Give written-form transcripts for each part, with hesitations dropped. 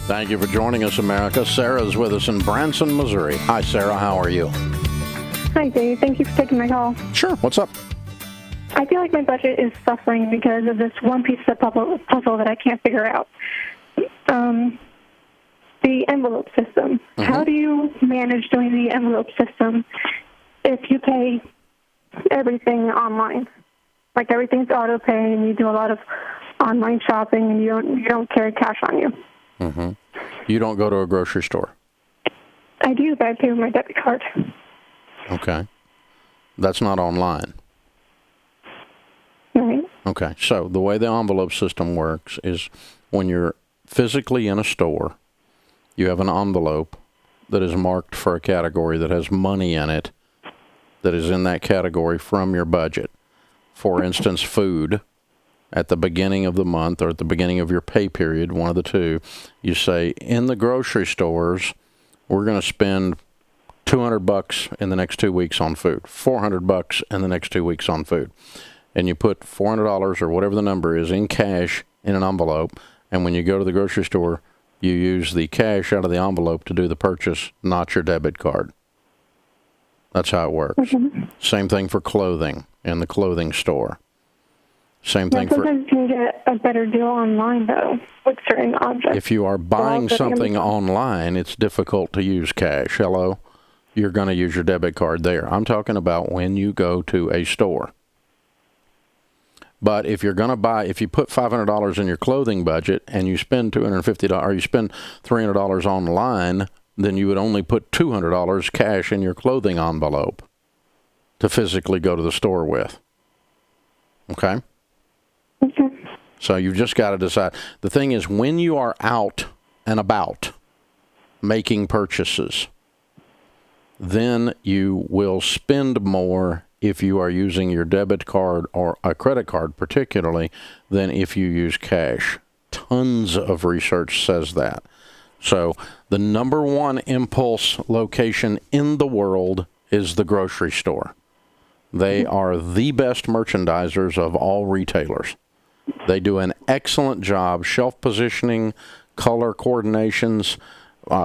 Thank you for joining us, America. Sarah's with us in Branson, Missouri. Hi, Sarah. How are you? Hi, Dave. Thank you for taking my call. Sure. What's up? I feel like my budget is suffering because of this one piece of puzzle that I can't figure out. The envelope system. Mm-hmm. How do you manage doing the envelope system if you pay everything online? Like everything's auto pay and you do a lot of online shopping and you don't carry cash on you. Mm-hmm. You don't go to a grocery store? I do, but I pay with my debit card. Okay. That's not online. Right. Okay. So the way the envelope system works is when you're physically in a store, you have an envelope that is marked for a category that has money in it that is in that category from your budget. For instance, food. At the beginning of the month or at the beginning of your pay period, one of the two, you say, in the grocery stores, we're going to spend $200 in the next 2 weeks on food, $400 in the next 2 weeks on food. And you put $400 or whatever the number is in cash in an envelope. And when you go to the grocery store, you use the cash out of the envelope to do the purchase, not your debit card. That's how it works. Mm-hmm. Same thing for clothing in the clothing store. Same thing for... Sometimes you can get a better deal online, though, with certain objects. If you are buying something online, it's difficult to use cash. Hello? You're going to use your debit card there. I'm talking about when you go to a store. But if you're going to buy, if you put $500 in your clothing budget and you spend $250 or you spend $300 online, then you would only put $200 cash in your clothing envelope to physically go to the store with. Okay? Okay. So you've just got to decide. The thing is, when you are out and about making purchases, then you will spend more if you are using your debit card or a credit card particularly than if you use cash. Tons of research says that. So the number one impulse location in the world is the grocery store. They are the best merchandisers of all retailers. They do an excellent job shelf positioning, color coordinations,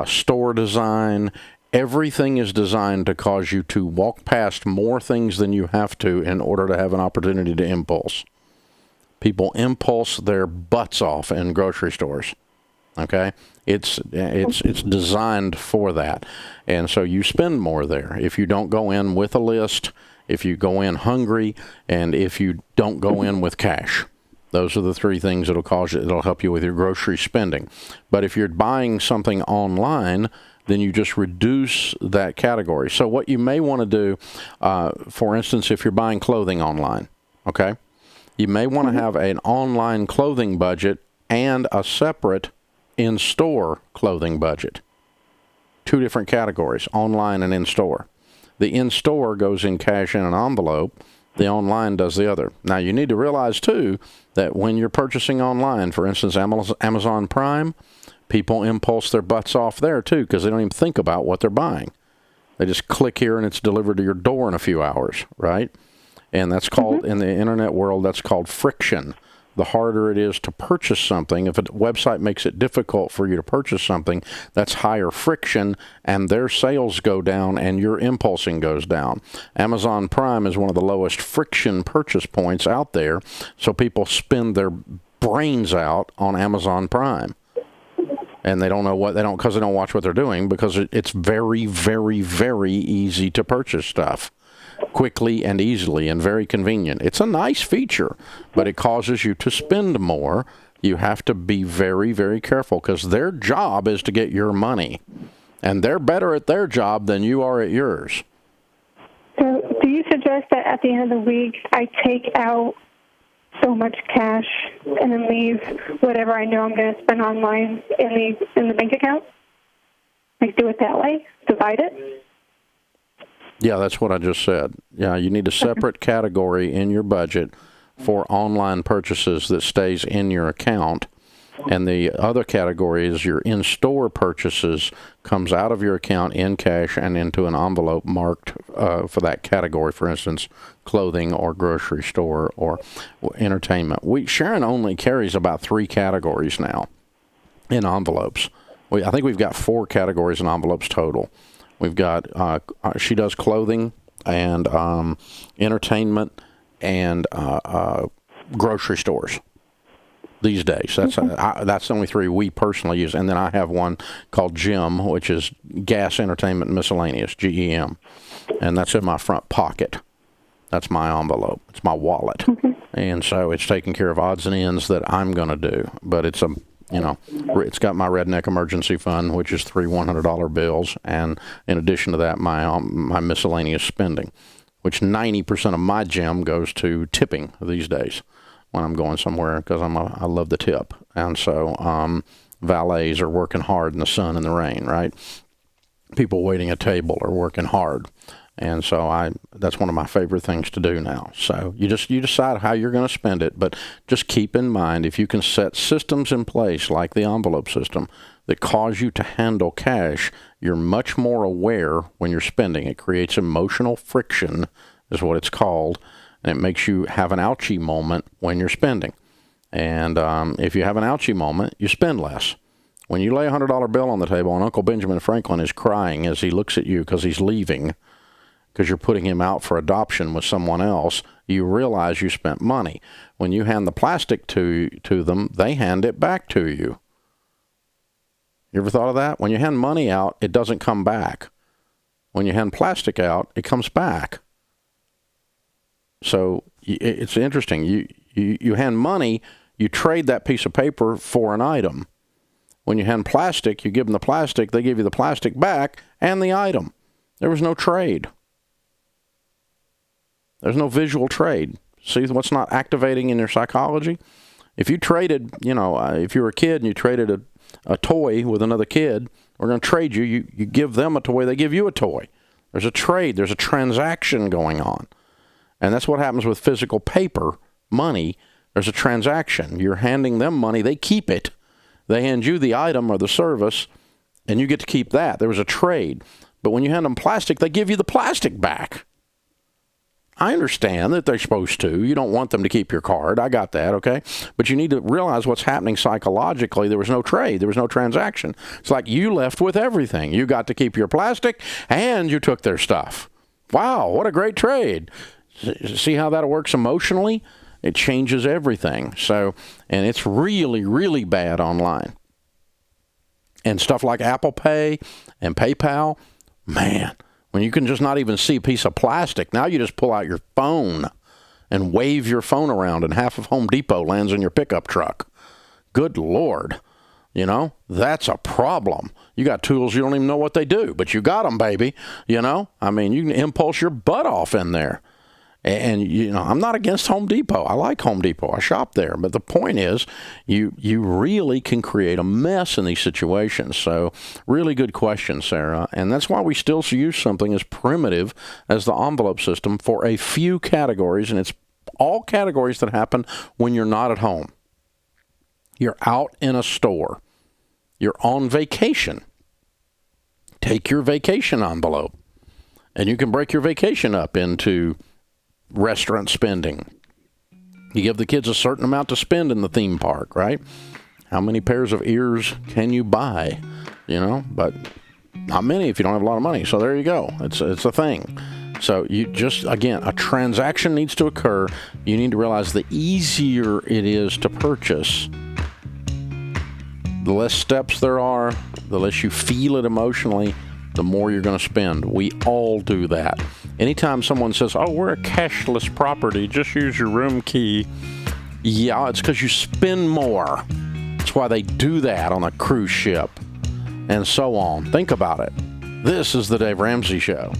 store design. Everything is designed to cause you to walk past more things than you have to in order to have an opportunity to impulse. People impulse their butts off in grocery stores. Okay? It's designed for that. And so you spend more there. If you don't go in with a list, if you go in hungry, and if you don't go in with cash. Those are the three things it'll help you with your grocery spending. But if you're buying something online, then you just reduce that category. So what you may want to do, for instance, if you're buying clothing online, okay, you may want to have an online clothing budget and a separate in-store clothing budget. Two different categories, online and in-store. The in-store goes in cash in an envelope. The online does the other. Now, you need to realize, too, that when you're purchasing online, for instance, Amazon Prime, people impulse their butts off there, too, because they don't even think about what they're buying. They just click here and it's delivered to your door in a few hours, right? And that's called, in the internet world, that's called friction. The harder it is to purchase something, if a website makes it difficult for you to purchase something, that's higher friction, and their sales go down and your impulsing goes down. Amazon Prime is one of the lowest friction purchase points out there, so people spend their brains out on Amazon Prime. And they don't know what, because they don't watch what they're doing, because it's very, very, very easy to purchase stuff. Quickly and easily and very convenient. It's a nice feature, but it causes you to spend more. You have to be very, very careful because their job is to get your money, and they're better at their job than you are at yours. So do you suggest that at the end of the week I take out so much cash and then leave whatever I know I'm going to spend online in the bank account? Like do it that way? Divide it? Yeah, that's what I just said. Yeah, you need a separate category in your budget for online purchases that stays in your account. And the other category is your in-store purchases comes out of your account in cash and into an envelope marked for that category, for instance, clothing or grocery store or entertainment. Sharon only carries about 3 categories now in envelopes. I think we've got 4 categories in envelopes total. We've got, she does clothing and entertainment and grocery stores these days. That's the only 3 we personally use. And then I have one called GEM, which is Gas, Entertainment, Miscellaneous, GEM. And that's in my front pocket. That's my envelope. It's my wallet. And so it's taking care of odds and ends that I'm going to do. But it's it's got my Redneck Emergency Fund, which is 3 $100 bills. And in addition to that, my miscellaneous spending, which 90% of my GEM goes to tipping these days when I'm going somewhere, because I love the tip. And so valets are working hard in the sun and the rain, right? People waiting at table are working hard. And so that's one of my favorite things to do now. So you decide how you're going to spend it, but just keep in mind, if you can set systems in place like the envelope system that cause you to handle cash, you're much more aware when you're spending. It creates emotional friction, is what it's called, and it makes you have an ouchie moment when you're spending. And if you have an ouchie moment, you spend less. When you lay a $100 bill on the table and Uncle Benjamin Franklin is crying as he looks at you because he's leaving, because you're putting him out for adoption with someone else, you realize you spent money. When you hand the plastic to them, they hand it back to you. You ever thought of that? When you hand money out, it doesn't come back. When you hand plastic out, it comes back. So it's interesting. You hand money, you trade that piece of paper for an item. When you hand plastic, you give them the plastic, they give you the plastic back and the item. There was no trade. There's no visual trade. See what's not activating in your psychology? If you traded, if you were a kid and you traded a toy with another kid, we're going to trade you. You give them a toy, they give you a toy. There's a trade. There's a transaction going on. And that's what happens with physical paper, money. There's a transaction. You're handing them money. They keep it. They hand you the item or the service, and you get to keep that. There was a trade. But when you hand them plastic, they give you the plastic back. I understand that they're supposed to. You don't want them to keep your card. I got that, okay? But you need to realize what's happening psychologically. There was no trade. There was no transaction. It's like you left with everything. You got to keep your plastic, and you took their stuff. Wow, what a great trade. See how that works emotionally? It changes everything. So, and it's really, really bad online. And stuff like Apple Pay and PayPal, man, when you can just not even see a piece of plastic, now you just pull out your phone and wave your phone around and half of Home Depot lands in your pickup truck. Good Lord. That's a problem. You got tools, you don't even know what they do, but you got them, baby. I mean, you can impulse your butt off in there. And, I'm not against Home Depot. I like Home Depot. I shop there. But the point is, you really can create a mess in these situations. So really good question, Sarah. And that's why we still use something as primitive as the envelope system for a few categories. And it's all categories that happen when you're not at home. You're out in a store. You're on vacation. Take your vacation envelope. And you can break your vacation up into restaurant spending. You give the kids a certain amount to spend in the theme park, right? How many pairs of ears can you buy? But not many if you don't have a lot of money. So there you go. It's a thing. So you just, again, a transaction needs to occur. You need to realize the easier it is to purchase, the less steps there are, the less you feel it emotionally, the more you're going to spend. We all do that. Anytime someone says, oh, we're a cashless property, just use your room key. Yeah, it's because you spend more. That's why they do that on a cruise ship and so on. Think about it. This is the Dave Ramsey Show.